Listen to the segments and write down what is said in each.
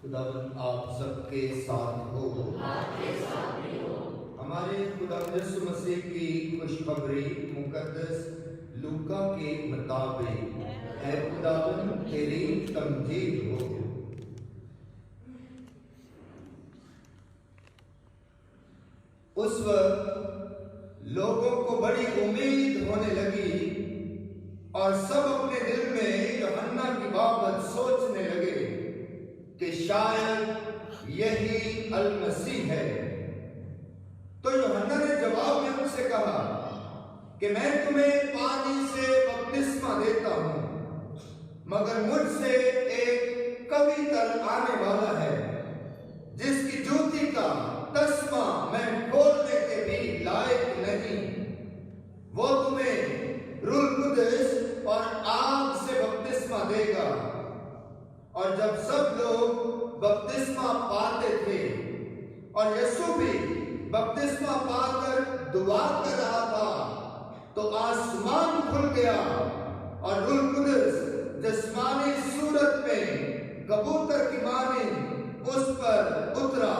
خداوند آپ سب کے ساتھ ہو، ہمارے خدا یسوع مسیح کی خوشخبری مقدس لوکا کے مطابق اے خداوند تیری تمجید ہو۔ اس وقت لوگوں کو بڑی امید ہونے لگی اور سب اپنے دل میں یوحنا کی بابت سوچنے لگے کہ شاید یہی المسیح ہے۔ تو یوحنا نے جواب میں ان سے کہا کہ میں تمہیں پانی سے بپتسمہ دیتا ہوں، مگر مجھ سے ایک قوی تر آنے والا ہے جس کی جوتی کا تسمہ میں کھولنے کے بھی لائق نہیں۔ وہ تمہیں روح القدس اور آگ سے بپتسمہ دے گا۔ اور جب سب لوگ بپتسمہ پاتے تھے اور یسوع بھی بپتسمہ پا کر دعا کر رہا تھا تو آسمان کھل گیا اور روح القدس جسمانی صورت میں کبوتر کی مانند اس پر اترا،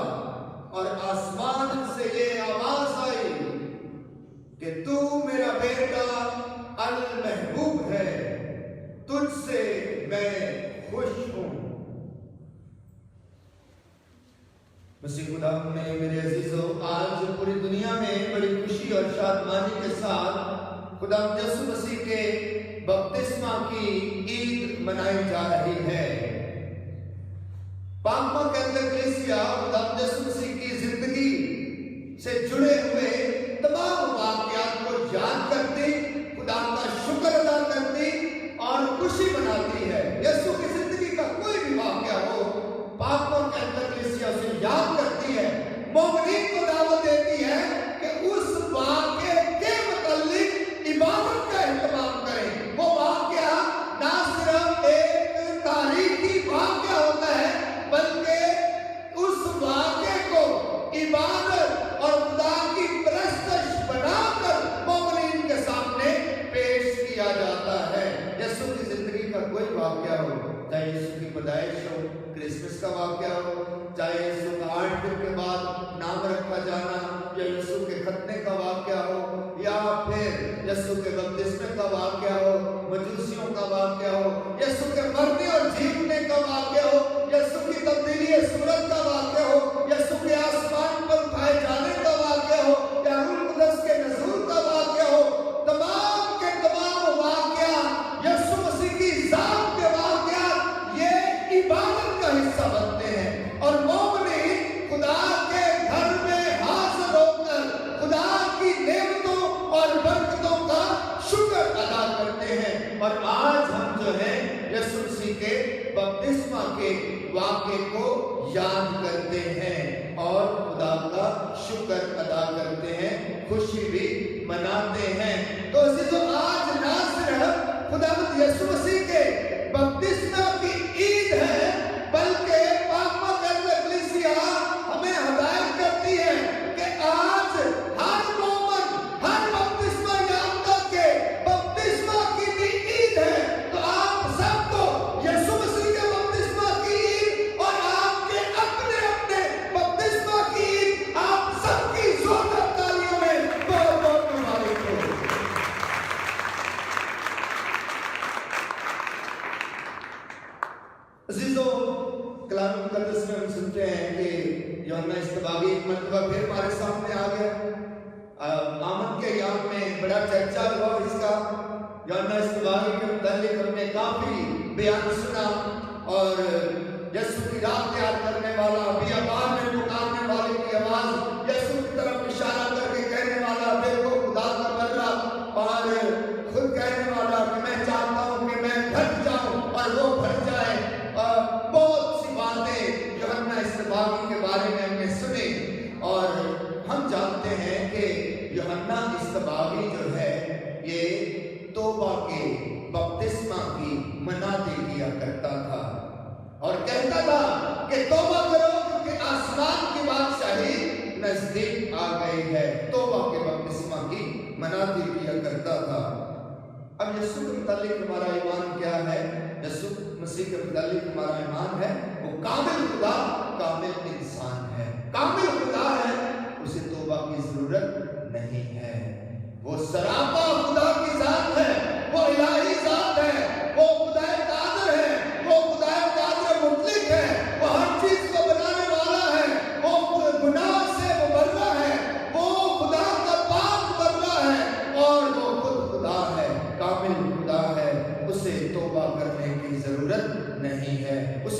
اور آسمان سے یہ آواز آئی کہ تو میرا بیٹا المحبوب ہے، تجھ سے میں خوش ہوں۔ مسیح خدا نے میرے عزیزو آج پوری دنیا میں بڑی خوشی اور شادمانی کے ساتھ خدا یسوع مسیح کے بپتسمہ کی عید منائی جا رہی ہے۔ پاکما کے اندر کلیسیا خدا یسوع مسیح کی زندگی سے جڑے ہوئے تمام واقعات کو یاد کرتی، خدا کا شکر ادا کرتی اور خوشی مناتی ہے۔ یسوع کی زندگی کا کوئی بھی واقعہ ہو، پاکما کے اندر کلیسیا اسے یاد کرتی ہے، مومنین کو دعوت دیتی ہے کہ اس واقعے کے متعلق عبادت کا اہتمام کریں۔ وہ واقعہ نہ صرف ایک تاریخی واقعہ ہوتا ہے بلکہ اس واقعے کو عبادت اور خدا کی پرستش بنا کر مومنین کے سامنے پیش کیا جاتا ہے۔ یسوع کی زندگی کا کوئی واقعہ ہو، چاہے یسوع کی پیدائش ہو، کرسمس کا واقعہ ہو، چاہے یسوع کا 8 دن کے بعد نام رکھا جانا، یا یسوع کے ختنے کا واقعہ ہو، یا پھر یسوع کے بپتسمے کا واقعہ ہو، مجوسیوں کا واقعہ ہو، یسوع کے مرنے اور جیتنے کا واقعہ ہو، یسوع کی تبدیلی صورت کا واقعہ ہو، یسوع کے آسمان پر اٹھائے جانے کا واقعہ ہو، یا روح القدس کے نزول کا واقعہ ہو، تمام کے تمام واقعات یسوع مسیح کی ذات کے واقعات یہ عبادت کا حصہ بنتے ہیں، اور مومنین خدا کے گھر میں حاضر ہو کر خدا کی نعمتوں اور برکتوں کا شکر ادا کرتے ہیں۔ اور آج ہم جو ہیں یسوع مسیح کے بپتسمہ کے واقعے کو یاد کرتے ہیں اور خدا کا شکر ادا کرتے ہیں، خوشی بھی مناتے ہیں۔ تو عزیزو آج نہ صرف خداوند یسوع مسیح کے بپتسمہ کی عید ہے بلکہ پاکما کے اندر کلیسیا ہمیں ہدایت کرتی ہے کہ آج ہر مومن ہر بپتسمہ یافتہ کے بپتسمہ کی بھی عید ہے۔ تو آپ سب کو یسوع مسیح کے بپتسمہ کی عید اور آپ کے اپنے اپنے بپتسمہ کی عید، آپ سب کی زوردار تالیوں میں بہت بہت مبارک ہو۔ عزیزو کلام مقدس میں ہم سنتے ہیں کہ یوحنا اصطباغی ایک مرتبہ پھر ہمارے سامنے آ گیا۔ آمد کے ایام میں بڑا چرچا ہوا اس کا۔ یوحنا اصطباغی کے متعلق ہم نے کافی بیان سنا، اور یسوع کی راہ تیار کرنے والا، بیابان میں پکارنے والے کی آواز، یسوع کی طرف اشارہ کر کے کہنے والا دیکھو خدا کا بندہ، اور خود کہنے والا کہ میں چاہتا ہوں کہ میں بھر جاؤں اور وہ بھر جائے۔ بہت سی باتیں یوحنا اصطباغی کے بارے میں ہم نے سنی، اور ہم جانتے ہیں کہ یوحنا اصطباغی جو ہے یہ توبہ کے بپتسمہ کی منادی کیا کرتا تھا اور کہتا تھا کہ توبہ کرو کیونکہ آسمان کی بادشاہی نزدیک آ گئی ہے۔ توبہ کے بپتسمہ کی منادی کیا کرتا تھا۔ اب یسوع کے متعلق ہمارا ایمان کیا ہے؟ یسوع مسیح کے متعلق ہمارا ایمان ہے وہ کامل خدا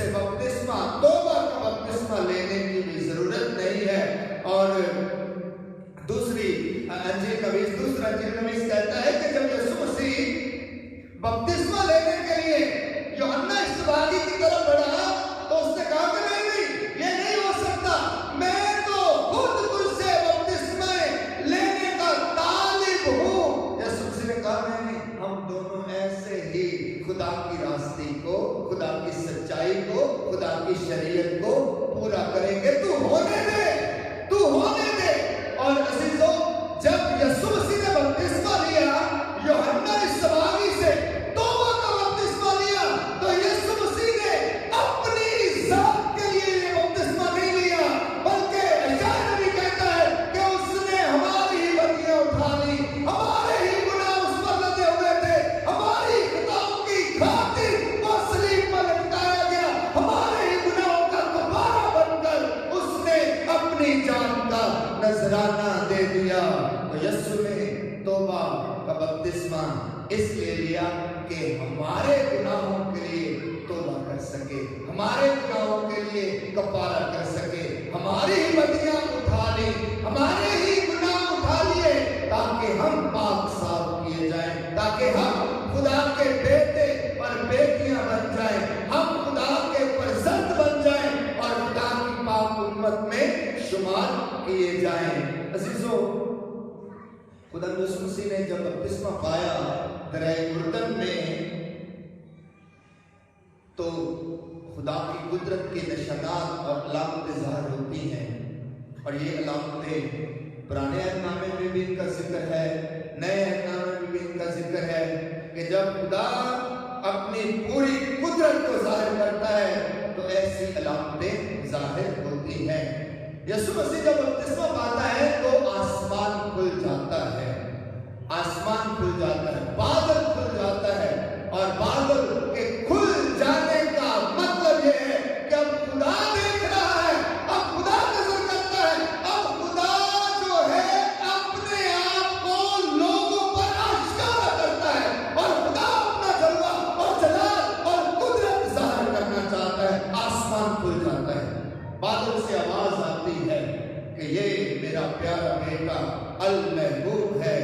से बपतिस्मा, तौबा का बपतिस्मा लेने की भी जरूरत नहीं है। और दूसरा अंजील नवीस कहता है कि जब यीशु मसीह बपतिस्मा लेने के लिए यूहन्ना इस्तबागी की तरफ बढ़ा तो उसने कहा कि नहीं, ये नहीं हो सकता, मैं तो खुद तुझसे बपतिस्मा लेने का तालिब हूँ। यीशु मसीह ने कहा नहीं, हम दोनों ऐसे ही खुदा की रास्ते को, खुदा की सच्चाई को, खुदा की शरीयत को पूरा करेंगे। तू होने दे। और अजीजों, जब यीशु मसीह ने बपतिस्मा लिया यूहन्ना इस्तबागी से, तौबा का बपतिस्मा लिया, तो यीशु मसीह ने अपनी जात के लिए ये बपतिस्मा नहीं लिया, बल्कि यशायाह नबी कहता है कि उसने हमारी ही बत्तियां उठा ली, हमारे ही गुनाह उस पर लदे हुए थे, हमारी खताओं की खातिर वो सलीब पर लटकाया गया, हमारे ही गुनाहों का कफारा बनकर उसने अपनी जान का नजराना दे दिया। तो यीशु ने तौबा का बपतिस्मा इसलिए लिया कि हमारे गुनाहों के लिए तौबा कर सके, हमारे गुनाहों के लिए कफारा कर सके, हमारी ही बत्तियां उठा ली, हमारे ही गुनाह उठा लिए, ताकि हम पाक साफ किए जाएं, ताकि हम खुदा के बेटे और बेटियां बन जाएं, हम खुदा के फर्जंद बन जाएं और खुदा की पाक उम्मत में शुमार किए जाएं। अजीजों, खुदा यीशु मसीह ने जब बपतिस्मा पाया दरिया उर्दन में, तो खुदा की कुदरत के निशानात और अलामतें ज़ाहिर होती हैं। और ये अलामतें पुराने अहदनामे में भी इनका जिक्र है, नए अहदनामे में भी इनका जिक्र है कि जब खुदा अपनी पूरी कुदरत को ज़ाहिर करता है तो ऐसी अलामतें ज़ाहिर होती हैं। यीशु मसीह जब बपतिस्मा पाता है तो आसमान खुल जाता है, आसमान खुल जाता है, बादल खुल जाता है। और बादल के खुल जाने का मतलब यह है कि अब खुदा देख रहा है, अब खुदा नजर करता है, अब खुदा जो है अपने आप को लोगों पर आश्कारा करता है और खुदा अपना जलवा और जलाल और कुदरत जाहिर करना चाहता है। आसमान खुल जाता है, बादल से आवाज आती है कि ये मेरा प्यारा बेटा अल महबूब है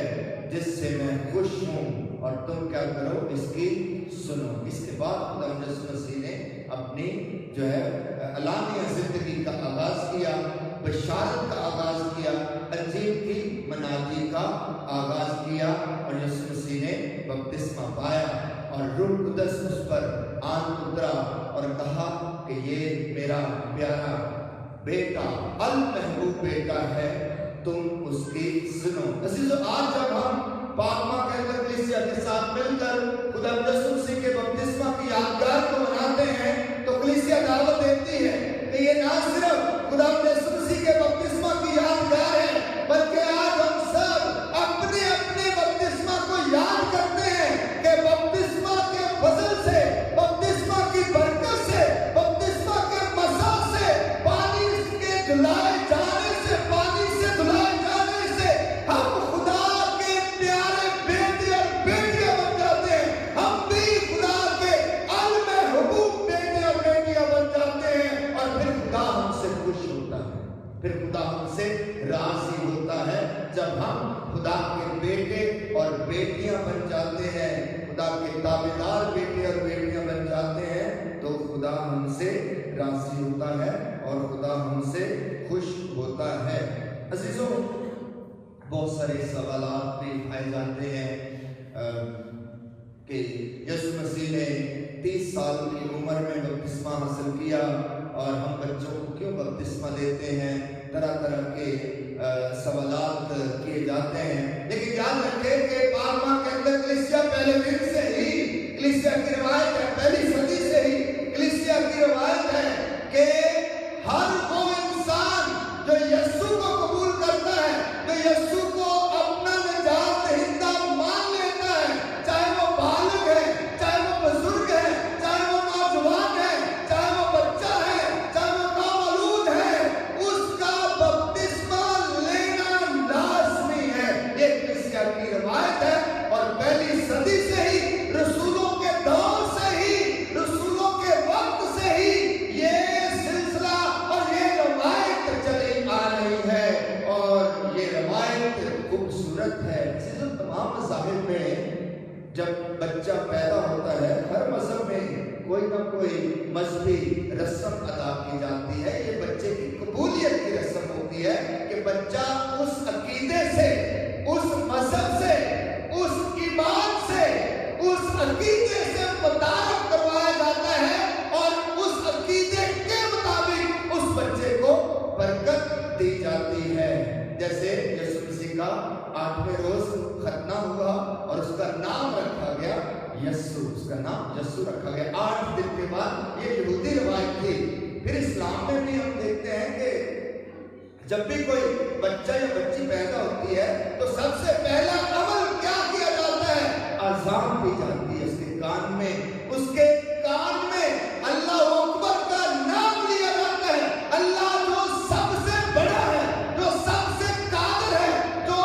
जिससे मैं खुश हूँ और तुम क्या करो, इसकी सुनो। इसके बाद खुदा यीशु मसीह ने अपनी जो है अलानिया जिंदगी का आगाज किया, बशारत का आगाज किया, अंजील की मनादी का आगाज किया। और यीशु मसीह ने बपतिस्मा पाया और रूह कुदस उस पर आन उतरा और कहा कि ये मेरा प्यारा बेटा अल महबूब बेटा है, तुम उसकी सुनो। अजीजों, आज जब हम पाकमा के अंदर कलीसिया के साथ मिलकर खुदा यीशु मसीह के बपतिस्मा की यादगार को मनाते हैं तो कलीसिया दावत देती है कि ये ना सिर्फ खुदा यीशु मसीह के बपतिस्मा की यादगार है, बल्कि आज हम सब अपने अपने बपतिस्मा को याद करते हैं कि बपतिस्मा के फजल से, बपतिस्मा की बरकत से, बपतिस्मा के मसा से, पानी के धुलाए जाने से, पानी से धुलाए जाने से हम खुदा के प्यारे बेटे और बेटियां बन जाते हैं। हम भी खुदा के अल महबूब बेटे और बेटियां बन जाते हैं और फिर खुदा हमसे खुश होता है, फिर खुदा हमसे राजी होता है। जब हम खुदा के बेटे और बेटियां बन जाते हैं, खुदा के ताबेदार बेटे और बेटियां बन जाते हैं, तो खुदा हमसे राजी होता है और खुदा हमसे खुश होता है। अजीजों, बहुत सारे सवालात भी उठाए जाते हैं कि यीशु मसीह ने 30 साल की उम्र में बपतिस्मा हासिल किया और हम बच्चों को क्यों बपतिस्मा लेते हैं, तरह तरह के सवालात किए जाते हैं। लेकिन याद रखें कि पाकमा के अंदर कलीसिया पहले दिन से ही, कलीसिया की रिवायत है, पहली सदी से ही कलीसिया की रिवायत है कि हर वो इंसान जो यीशु को कबूल करता है, जो यीशु को अपना निजात दहिंदा मान लेता है, चाहे वो बालक है, चाहे वो बुजुर्ग है, चाहे वो नौजवान है, चाहे वो बच्चा है, चाहे वो नामौलूद है, उसका बपतिस्मा लेना लाजमी है। ये कलीसिया की रिवायत है और पहली सदी से ही, रसूलों के दौर से ही جب بچہ پیدا ہوتا ہے ہر مذہب میں کوئی نہ کوئی مذہبی رسم ادا کی جاتی ہے. یہ بچے کی قبولیت کی رسم ہوتی ہے کہ بچہ اس عقیدے سے، اس مذہب سے، اس ایمان سے، اس عقیدے سے متعارف کروایا جاتا ہے اور اس عقیدے کے مطابق اس بچے کو برکت دی جاتی ہے. جیسے یسوع مسیح کا 8ویں روز ختنہ ہوا اور اس کا نام رکھا گیا یسوع. اس کا نام یسوع رکھا گیا 8 دن کے بعد. یہ یہودی روایت تھی. پھر اسلام میں بھی ہم دیکھتے ہیں کہ جب بھی کوئی بچہ یا بچی پیدا ہوتی ہے تو سب سے پہلا عمل کیا کیا جاتا ہے؟ اذان دی جاتی ہے اس کے کان میں. اس کے کان میں اللہ اکبر کا نام لیا جاتا ہے. اللہ جو سب سے بڑا ہے، جو سب سے قادر ہے، جو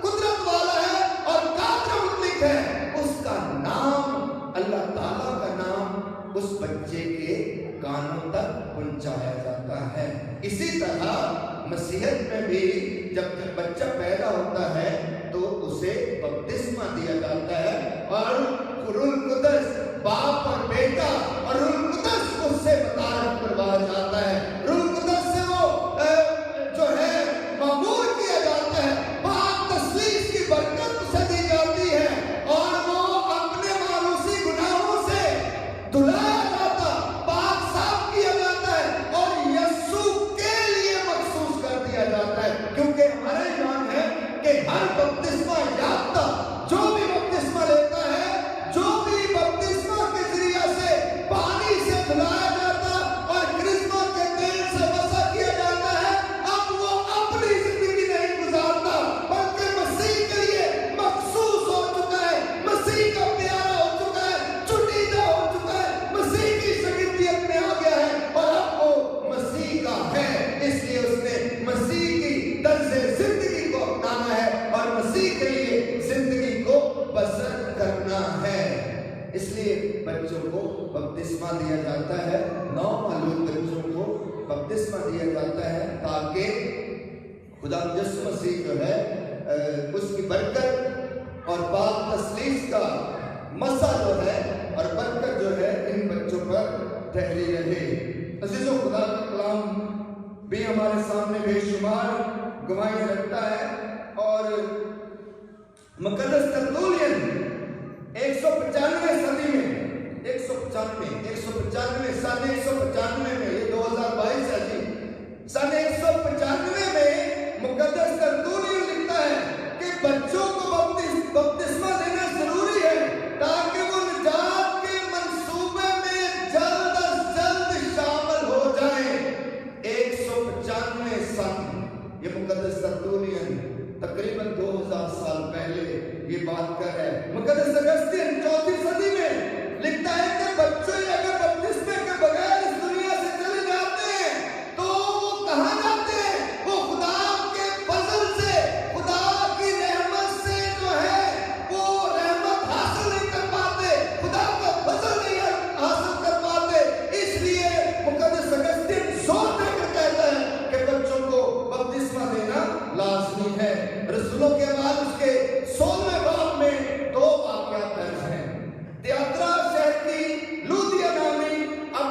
قدرت والا ہے اور قادر مطلق ہے، اس کا نام، اللہ تعالیٰ کا نام اس بچے کے کانوں تک پہنچایا جاتا ہے. اسی طرح مسیحیت میں بھی جب بچہ پیدا ہوتا ہے تو اسے بپتسمہ دیا جاتا ہے اور روح القدس، باپ اور بیٹا اور روح القدس اس سے متعارف کروایا جاتا ہے. روح القدس سے وہ جو ہے معمور کیا جاتا ہے. پاک تسلیس کی برکت اسے دی جاتی ہے اور وہ اپنے مانوسی گناہوں سے دھلایا جاتا، پاک صاف کیا جاتا ہے اور یسوع کے لیے مخصوص کر دیا جاتا ہے. کیونکہ ہمارا ایمان ہے کہ ہر بپتسمہ یافتہ جو بھی بپتسمہ لیتا ہے، جو بھی بپتسمہ کے ذریعے سے پانی سے دھلایا جاتا اور کرسمہ کے تیل سے مسح کیا جاتا ہے، اب وہ اپنی زندگی نہیں گزارتا بلکہ مسیح کے لیے مخصوص ہو چکا ہے، مسیح کا پیارا ہو چکا ہے، چنیدہ ہو چکا ہے، مسیح کی شاگردیت میں آ گیا ہے اور اب وہ مسیح کا ہے. اس لیے اس نے مسیح کی طرز زندگی کو اپنانا ہے اور مسیح کے لیے زندگی کو بسر کرنا ہے. اس لیے بچوں کو بپتسمہ دیا جاتا ہے، نومولود بچوں کو بپتسمہ دیا جاتا ہے تاکہ خدا یسوع مسیح جو ہے اس کی برکت اور پاک تسلیس کا مسح جو ہے اور برکت جو ہے ان بچوں پر ٹھہری رہے. عزیزو، خدا کا کلام بھی ہمارے سامنے بے شمار گواہی رکھتا ہے اور مقدس ترتولیئن 195 صدی میں 195 میں یہ 2022 ہے جی، سن 195 میں مقدس ترتولیئن لکھتا ہے کہ بچوں کو بپتسمہ دینا ضروری ہے تاکہ وہ نجات کے منصوبے میں جلد از جلد شامل ہو جائیں. 195 سن، یہ مقدس ترتولیئن تقریباً 2000 سال پہلے یہ بات کر رہا ہے. مقدس اگسطین 4 صدی میں لکھتا ہے کہ بچوں اگر بپتسمے کے بغیر اس دنیا سے چلے جاتے ہیں تو وہ کہاں جاتے ہیں؟ وہ خدا کے فضل سے، خدا کی رحمت سے جو ہے وہ رحمت حاصل نہیں کر پاتے، خدا کا فضل نہیں حاصل کر پاتے. اس لیے مقدس اگسطین زور دے کر کہتا ہے کہ بچوں کو بپتسمہ دینا لازمی ہے. رسولوں کے بعد اس کے 16ویں باب میں 2 واقعات درج ہیں. تیاترا شہر کی لودیا نامی اب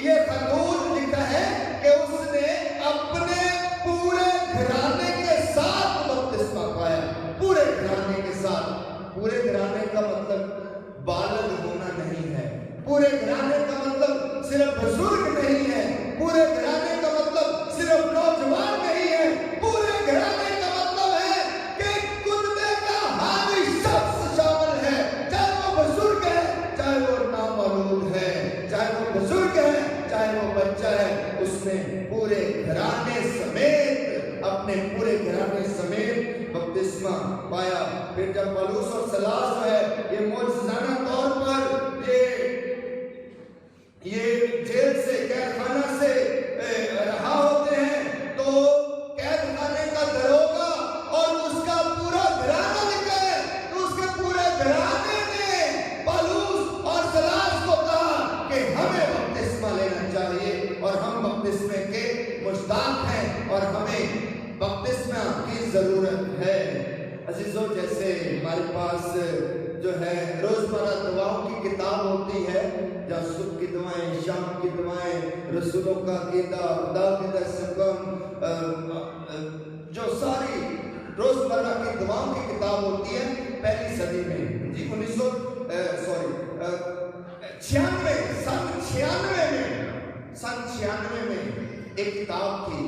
یہ خاتون لکھا ہے کہ اس نے اپنے پورے گھرانے کے ساتھ بپتسمہ پایا. پورے گھرانے کے ساتھ. پورے گھرانے کا مطلب بالغ ہونا نہیں ہے. پورے گھرانے کا مطلب صرف بزرگ نہیں ہے. پورے گھرانے کا مطلب صرف نوجوان نہیں ہے. پورے گھرانے کا مطلب ہے کہ کنبے کا ہر شخص شامل ہے، چاہے وہ بزرگ ہے، چاہے وہ نامولود ہے، چاہے وہ بزرگ ہے، چاہے وہ بچہ ہے. اس نے پورے گھرانے سمیت، اپنے پورے گھرانے سمیت بپتسمہ پایا. پھر جب پولس اور سیلاس جو ہے یہ معجزانہ طور پر یہ جیل سے، قید خانہ سے رہا ہوتے ہیں تو قید خانے کا دروگا اور اس کا پورا گھرانہ لکھا ہے تو اس کے پورے گھرانے نے پولس اور سیلاس کو کہا کہ ہمیں بپتسمہ لینا چاہیے اور ہم بپتسمے کے مشتاق ہیں اور ہمیں بپتسمہ کی ضرورت ہے. عزیزو، جیسے ہمارے پاس जो है रोजमर्रा दुआओं की किताब होती है, जहाँ सुबह की दुआएं, शाम की दुआएं, रसूलों का अकीदा, खुदा की दस्तगम, जो सारी रोजमर्रा की दुआओं की किताब होती है, पहली सदी में जी 96 में एक किताब थी,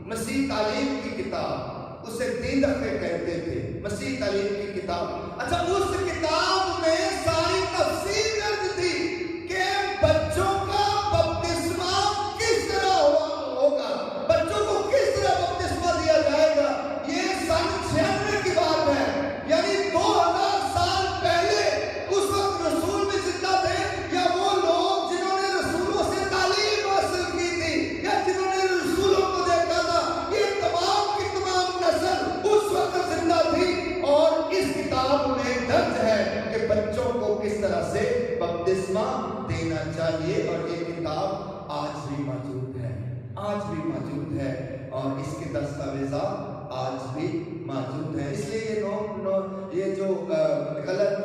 मसीह तालीम की किताब, उसे 3 दफे कहते थे, मसीह तालीम की किताब। अच्छा, उस किताब में सारी तफसीर दर्ज थी कि बच्चों का बपतिस्मा किस तरह होगा, बच्चों को किस तरह बपतिस्मा दिया जाएगा। ये सन 96 की बात है, यानी 2000 साल पहले उस वक्त रसूल भी जिंदा थे, या वो लोग जिन्होंने रसूलों से तालीम हासिल की थी, या जिन्होंने रसूलों को देखा था, ये तमाम की तमाम नस्ल उस वक्त जिंदा थी। और इस किताब में दर्ज है कि बच्चों को किस तरह से बपतिस्मा देना चाहिए, और ये किताब आज भी मौजूद है, आज भी मौजूद है, और इसके दस्तावेज़ात आज भी मौजूद है। इसलिए ये जो गलत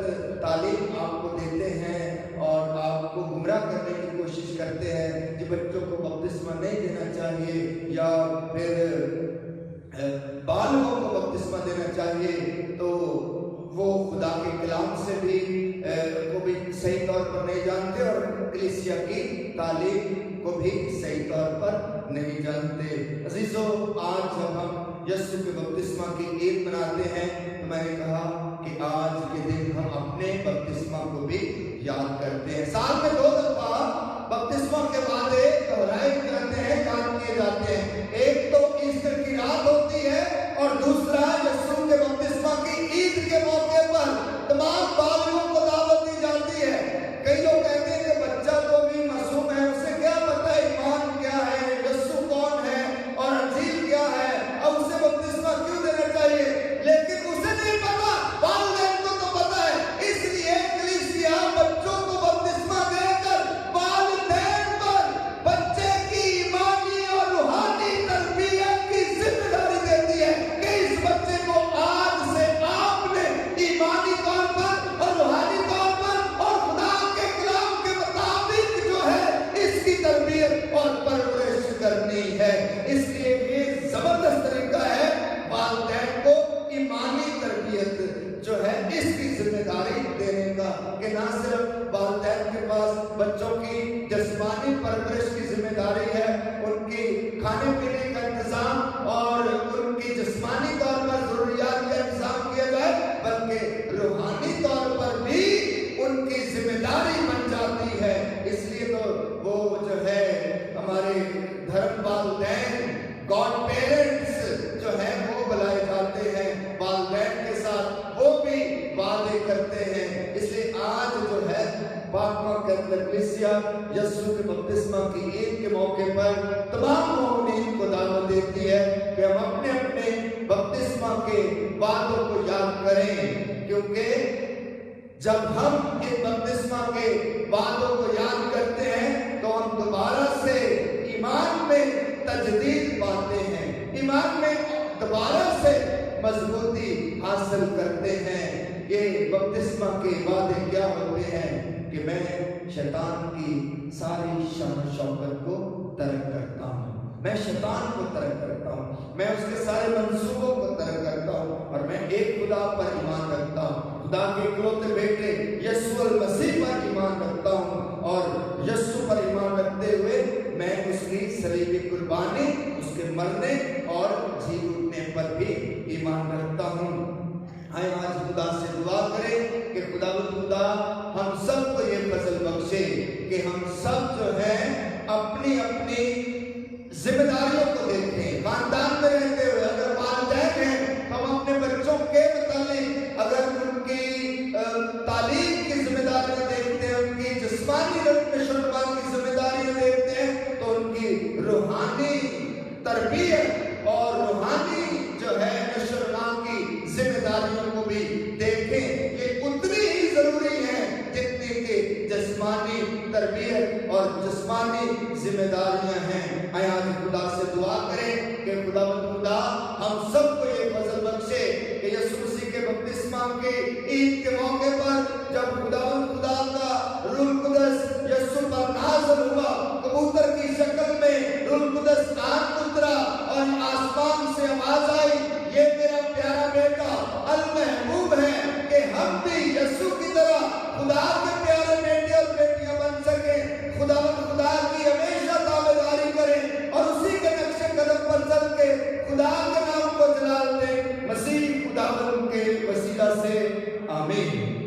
तालीम आपको देते हैं और आपको गुमराह करने की कोशिश करते हैं कि बच्चों को बपतिस्मा नहीं देना चाहिए, या फिर बालकों को बपतिस्मा देना चाहिए, तो वो खुदा के कलाम से भी को भी सही तौर पर नहीं जानते, और कलीसिया की तालीम को भी सही तौर पर नहीं जानते। अजीजों, आज जब हम यीशु के बपतिस्मा की ईद मनाते हैं, तो मैंने कहा कि आज के दिन हम अपने बपतिस्मा को भी याद करते हैं। साल में 2 दफा बपतिस्मा के वादे दोहराए जाते हैं, याद किए जाते हैं। एक तो ईस्टर की रात होती है, और दूसरा यीशु के बपतिस्मा की ईद के मौके पर तमाम बालकों को दावत दी जाती है। कई लोग कहते हैं कि बच्चा तो भी मासूम है, उसे क्या पता ईमान क्या है, यीशु कौन है और अंजील क्या है, अब उसे बपतिस्मा क्यों देना चाहिए। लेकिन उसे नहीं पता, वालिदैन को तो पता है। इसलिए कलीसिया बच्चों को बपतिस्मा देकर वालिदैन पर बच्चे की ईमानी और रूहानी तरबियत की जिम्मेदारी देती है कि इस बच्चे को आज से आपने ईमानी तौर पर और रूहानी तौर पर और खुदा के कलाम के मुताबिक जो है इसकी तरबियत और परवरिश करनी है। इसलिए ये जबरदस्त तरीका है वालिदैन को ईमानी तरबियत जो है इसकी जिम्मेदारी देने का, कि ना सिर्फ वालिदैन के पास बच्चों की जिस्मानी परवरिश की जिम्मेदारी है, उनकी खाने पीने का इंतजाम और उनकी जिस्मानी तौर पर जरूरियात का इंतजाम किया जाए, बल्कि रूहानी तौर पर भी उनकी जिम्मेदारी बन जाती है। इसलिए तो वो जो है हमारे धर्म वालिदैन, गॉड पेरेंट्स जो है वो बुलाए जाते हैं, वालिदैन के साथ वो भी वादे करते हैं। इसलिए आज जो है पाकमा के अंदर कलीसिया यीशु के बपतिस्मा की ईद के मौके पर तमाम मोमिनीन को दावत देती है कि हम अपने अपने बपतिस्मा के वादों को याद करें, क्योंकि जब हम इन बपतिस्मा के वादों को याद करते हैं तो हम दोबारा से ईमान में तजदीद पाते हैं, ईमान में दोबारा से मजबूती हासिल करते हैं। ये बपतिस्मा के वादे क्या होते हैं कि मैं शैतान की सारी शान शौकत को तर्क करता हूँ, मैं शैतान को तर्क करता हूँ, मैं उसके सारे मंसूबों को तर्क करता हूँ, और मैं एक खुदा पर ईमान रखता हूँ, खुदा के इकलौते बेटे यीशु मसीह पर ईमान रखता हूँ, और यीशु पर ईमान रखते हुए मैं उसकी सलीबी कुर्बानी, उसके मरने और जी उठने पर भी ईमान रखता हूँ। आए आज खुदा से दुआ करें कि खुदा हम सबको ये फजल बख्शे कि हम सब जो है अपनी अपनी जिम्मेदारियों को देखें। खानदान में रहते हुए अगर वालिदैन हैं तो हम अपने बच्चों के मुतालिक अगर उनकी तालीम की जिम्मेदारियां देखते हैं, उनकी जिस्मानी नशोनुमा की जिम्मेदारियां देखते हैं, तो उनकी रूहानी तरबियत और रूहानी जो है नशोनुमा की जिम्मेदारियों को भी देखें। ये उतनी ही जरूरी है जितनी कि जिस्मानी तरबियत और जिस्मानी जिम्मेदारियां हैं। आए आज खुदा से दुआ करें कि खुदा हम सबको ये फजल बख्शे कि यीशु मसीह के बपतिस्मा बपतिस्मा के ईद के मौके पर जब खुदा का रूह कुदस यीशु पर नाज़िल हुआ, कबूतर की शक्ल में रूह कुदस नाम उतरा और आसमान से आवाज आई, ये मेरा प्यारा बेटा अल महबूब है, कि हम भी यीशु की तरह खुदा के प्यारे बेटे और बेटियां बन सके, खुदा की हमेशा ताबेदारी करें और उसी के नक्शे कदम पर चल के खुदा के नाम को जलाल दें, मसीह खुदावंद के वसीला से आमीन।